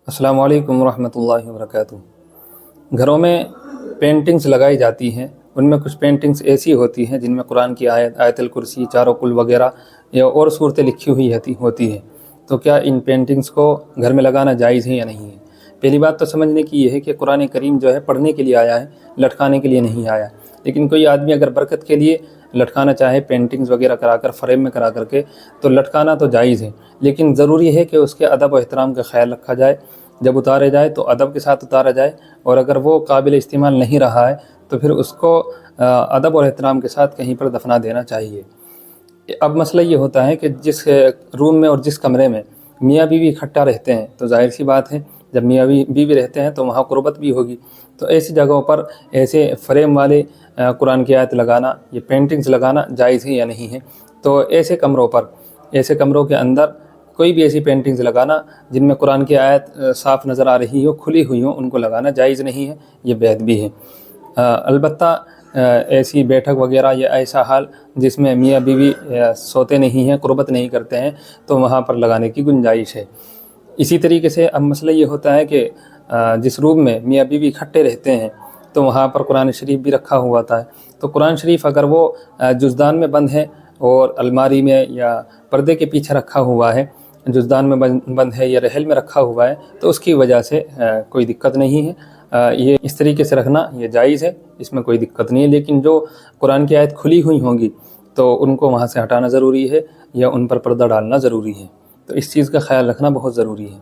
السلام علیکم ورحمۃ اللہ وبرکاتہ۔ گھروں میں پینٹنگز لگائی جاتی ہیں، ان میں کچھ پینٹنگز ایسی ہوتی ہیں جن میں قرآن کی آیت الکرسی، چاروں کل وغیرہ یا اور صورتیں لکھی ہوئی ہوتی ہیں۔ تو کیا ان پینٹنگز کو گھر میں لگانا جائز ہے یا نہیں ہے؟ پہلی بات تو سمجھنے کی یہ ہے کہ قرآن کریم جو ہے پڑھنے کے لیے آیا ہے، لٹکانے کے لیے نہیں آیا۔ لیکن کوئی آدمی اگر برکت کے لیے لٹکانا چاہے پینٹنگز وغیرہ کرا کر، فریم میں کرا کر کے، تو لٹکانا تو جائز ہے، لیکن ضروری ہے کہ اس کے ادب و احترام کا خیال رکھا جائے۔ جب اتارے جائے تو ادب کے ساتھ اتارا جائے، اور اگر وہ قابل استعمال نہیں رہا ہے تو پھر اس کو ادب اور احترام کے ساتھ کہیں پر دفنا دینا چاہیے۔ اب مسئلہ یہ ہوتا ہے کہ جس روم میں اور جس کمرے میں میاں بیوی اکٹھا رہتے ہیں تو ظاہر سی بات ہے جب میاں بیوی رہتے ہیں تو وہاں قربت بھی ہوگی، تو ایسی جگہوں پر ایسے فریم والے قرآن کی آیت لگانا، یہ پینٹنگز لگانا جائز ہے یا نہیں ہے؟ تو ایسے کمروں کے اندر کوئی بھی ایسی پینٹنگز لگانا جن میں قرآن کی آیت صاف نظر آ رہی ہو، کھلی ہوئی ہوں، ان کو لگانا جائز نہیں ہے، یہ بے ادبی ہے۔ البتہ ایسی بیٹھک وغیرہ یا ایسا حال جس میں میاں بیوی سوتے نہیں ہیں، قربت نہیں کرتے ہیں، تو وہاں پر لگانے کی گنجائش ہے۔ اسی طریقے سے اب مسئلہ یہ ہوتا ہے کہ جس روم میں میاں بیوی اکٹھے رہتے ہیں تو وہاں پر قرآن شریف بھی رکھا ہوا ہوتا ہے، تو قرآن شریف اگر وہ جزدان میں بند ہے اور الماری میں یا پردے کے پیچھے رکھا ہوا ہے، جزدان میں بند ہے یا رحل میں رکھا ہوا ہے، تو اس کی وجہ سے کوئی دقت نہیں ہے۔ یہ اس طریقے سے رکھنا یہ جائز ہے، اس میں کوئی دقت نہیں ہے۔ لیکن جو قرآن کی آیت کھلی ہوئی ہوں گی تو ان کو وہاں سے ہٹانا ضروری ہے یا ان پر پردہ ڈالنا ضروری ہے، تو اس چیز کا خیال رکھنا بہت ضروری ہے۔